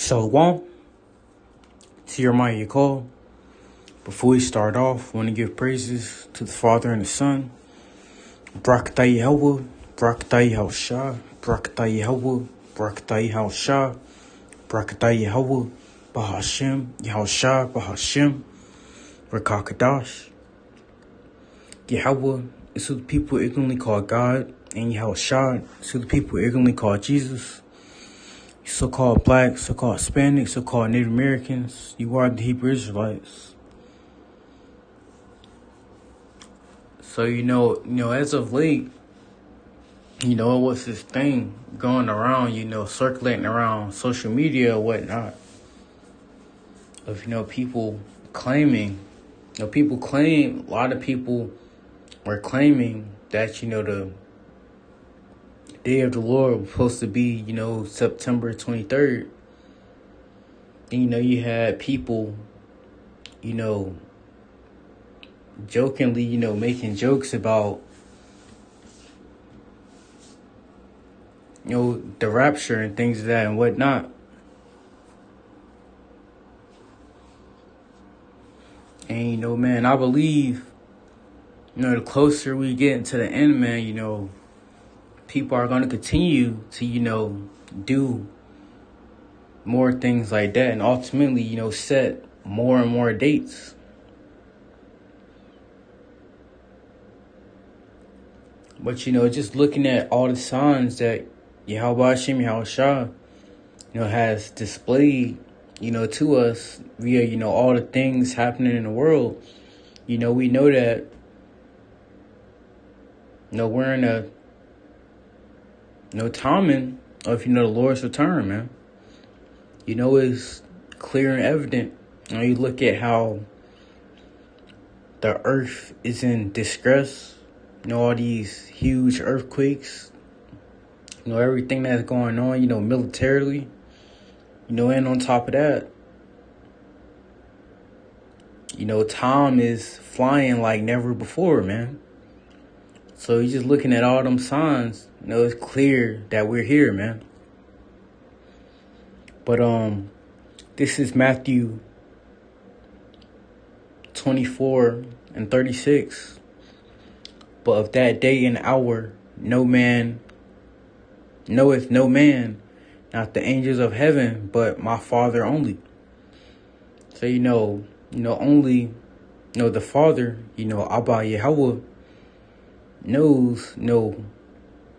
Shalom to your mighty call. Before we start off, I want to give praises to the Father and the Son. Brakatah Yahweh, Brakatah Yahushua, Brakatah Yahweh, Brakatah Yahushua, Brakatah Yahweh, Bahashem, Yahushua, Bahashem, Rakakadash. Yahweh is who the people ignorantly call God, and Yahushua is who the people ignorantly call Jesus. So-called black, so-called Hispanic, so-called Native Americans, you are the Hebrew Israelites. So, as of late, it was this thing going around, circulating around social media or whatnot of, people claiming, a lot of people were claiming that, the Day of the Lord was supposed to be, September 23rd. And, you had people, jokingly, making jokes about, the rapture and things of that and whatnot. And, man, I believe, the closer we get into the end, man, people are going to continue to, do more things like that and ultimately, set more and more dates. But, just looking at all the signs that Yahweh Hashem, Yahushua, has displayed, to us via, all the things happening in the world, we know that, we're in a timing of, the Lord's return, man. It's clear and evident. You look at how the earth is in distress, all these huge earthquakes, everything that's going on, militarily, and on top of that, time is flying like never before, man. So you're just looking at all them signs, it's clear that we're here, man. But this is Matthew 24:36. But of that day and hour, no man knoweth, no man, not the angels of heaven, but my Father only. So only the Father, Abba Yahweh, knows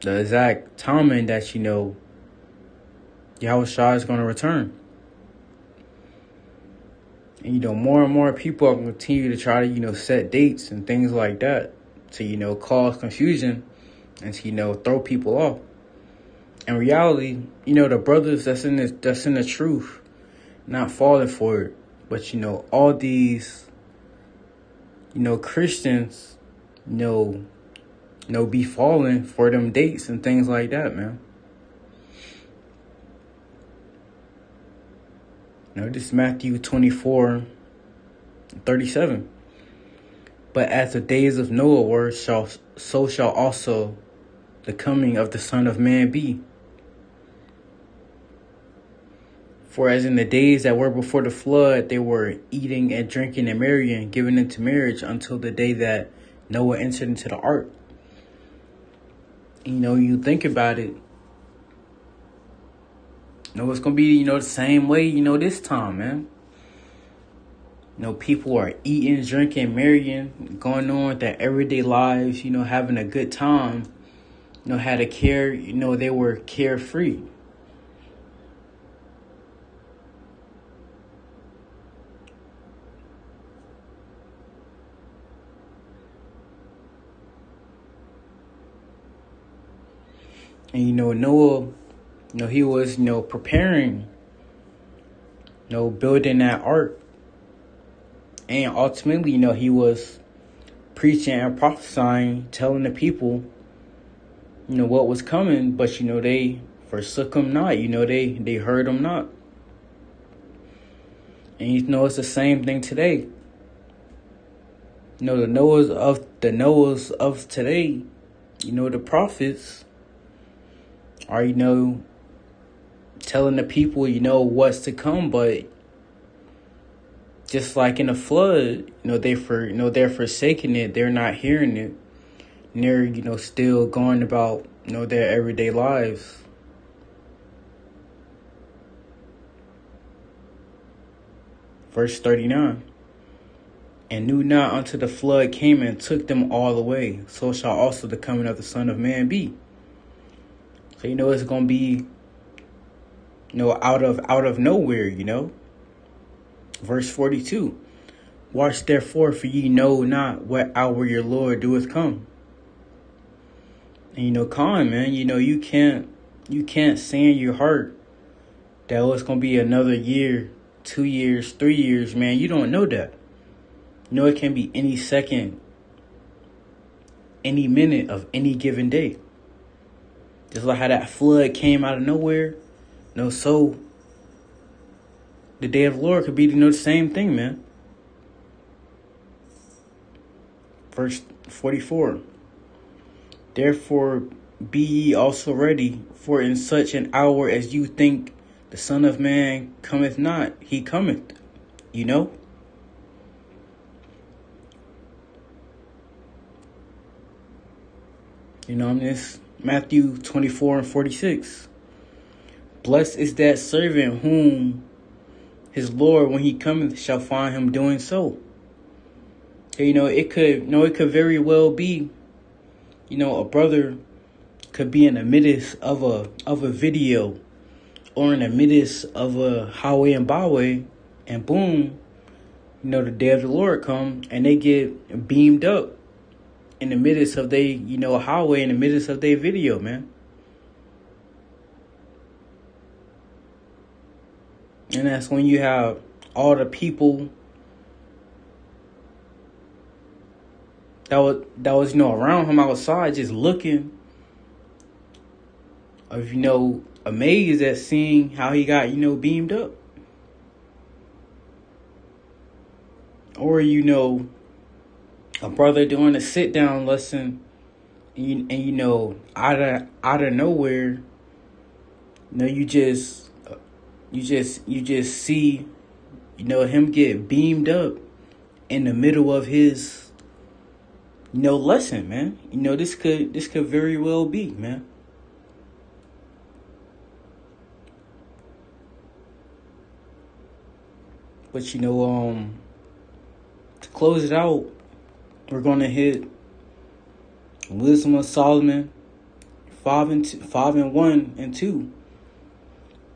the exact timing that Yahushua is going to return. And more and more people are going to continue to try to set dates and things like that to cause confusion and to throw people off. In reality, the brothers that's in the truth, not falling for it, but all these Christians be falling for them dates and things like that, man. This is Matthew 24:37. But as the days of Noah were, so shall also the coming of the Son of Man be. For as in the days that were before the flood, they were eating and drinking and marrying, giving into marriage until the day that Noah entered into the ark. You think about it, it's going to be, the same way, this time, man. People are eating, drinking, marrying, going on with their everyday lives, having a good time, had a care, they were carefree. And, Noah, he was, preparing, building that ark. And ultimately, he was preaching and prophesying, telling the people, what was coming. But, they forsook him not. They heard him not. And, it's the same thing today. The Noahs of today, the prophets are, telling the people, what's to come. But just like in a flood, they're forsaking it. They're not hearing it. And they're, still going about, their everyday lives. Verse 39. And knew not until the flood came and took them all away. So shall also the coming of the Son of Man be. So, it's going to be, out of nowhere, Verse 42. Watch therefore, for ye know not what hour your Lord doeth come. And, Colin, man, you can't say in your heart that it's going to be another year, 2 years, 3 years, man. You don't know that. It can be any second, any minute of any given day. Just like how that flood came out of nowhere. So the day of the Lord could be, the same thing, man. Verse 44. Therefore be ye also ready, for in such an hour as you think the Son of Man cometh not, he cometh. This Matthew 24:46. Blessed is that servant whom his Lord, when he cometh, shall find him doing so. It could very well be, a brother could be in the midst of a video or in the midst of a highway and byway, and boom, the day of the Lord come and they get beamed up in the midst of they, highway, in the midst of their video, man. And that's when you have all the people that was around him outside just looking, amazed at seeing how he got, beamed up. Or, a brother doing a sit down lesson and out of nowhere, you just see, him get beamed up in the middle of his, lesson, man. This could very well be, man. But to close it out, we're gonna hit Wisdom of Solomon 5:1-2.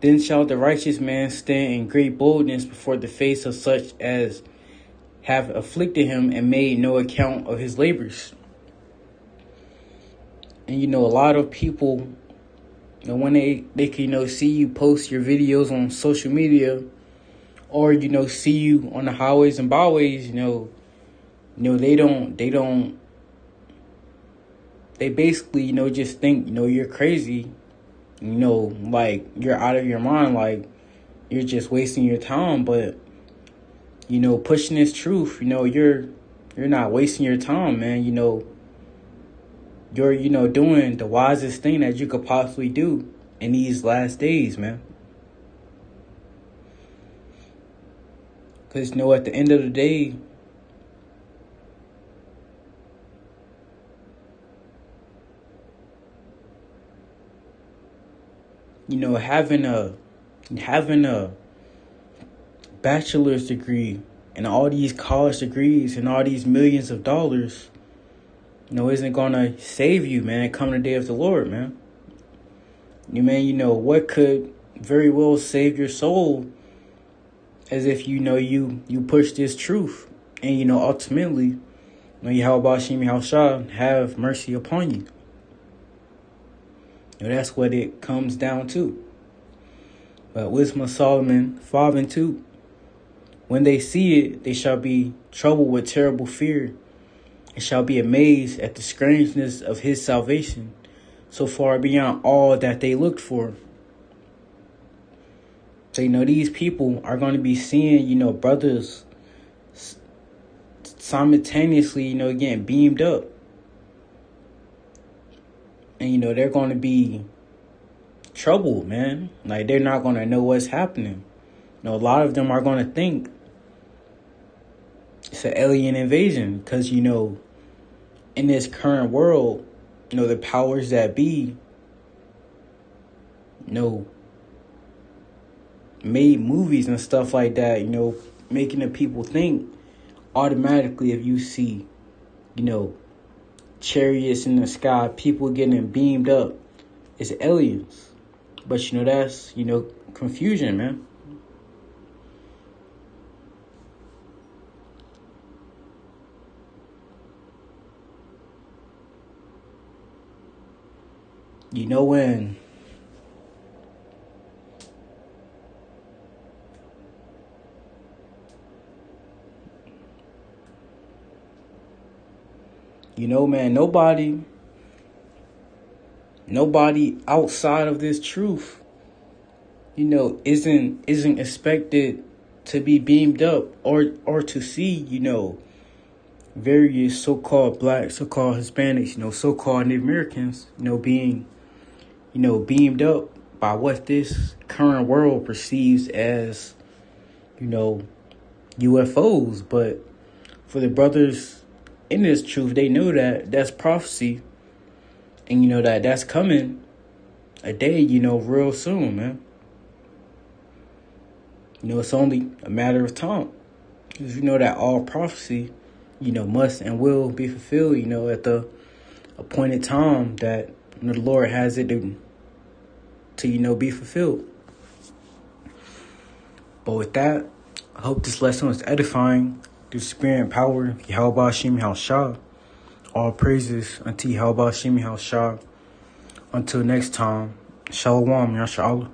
Then shall the righteous man stand in great boldness before the face of such as have afflicted him and made no account of his labors. And a lot of people, when they can see you post your videos on social media, or see you on the highways and byways, they basically just think you're crazy, like you're out of your mind, like you're just wasting your time. But pushing this truth, you're not wasting your time, man. You're doing the wisest thing that you could possibly do in these last days, man. Because at the end of the day, having a bachelor's degree and all these college degrees and all these millions of dollars, isn't gonna save you, man. Come the day of the Lord, man. What could very well save your soul, as if you push this truth, and ultimately, Yahweh Shem Yahushua have mercy upon you. That's what it comes down to. But Wisdom of Solomon 5:2. When they see it, they shall be troubled with terrible fear, and shall be amazed at the strangeness of his salvation, so far beyond all that they looked for. So, these people are going to be seeing, brothers simultaneously, getting beamed up. And, they're going to be troubled, man. Like, they're not going to know what's happening. You know, a lot of them are going to think it's an alien invasion because, you know, in this current world, you know, the powers that be, you know, made movies and stuff like that, you know, making the people think automatically if you see, you know, chariots in the sky, people getting beamed up, it's aliens. But, you know, that's, you know, confusion, man. You know when you know, man, nobody outside of this truth, you know, isn't expected to be beamed up or to see, you know, various so-called black, so-called Hispanics, you know, so-called Native Americans, you know, being, you know, beamed up by what this current world perceives as, you know, UFOs. But for the brothers in this truth, they know that that's prophecy, and you know that that's coming a day, you know, real soon, man. You know, it's only a matter of time, because you know that all prophecy, you know, must and will be fulfilled, you know, at the appointed time that, you know, the Lord has it to you know, be fulfilled. But with that, I hope this lesson was edifying through spirit and power. Yahweh Shem Shah. All praises unto Yahweh Shem Shah. Until next time, Shalom, Yasha Allah.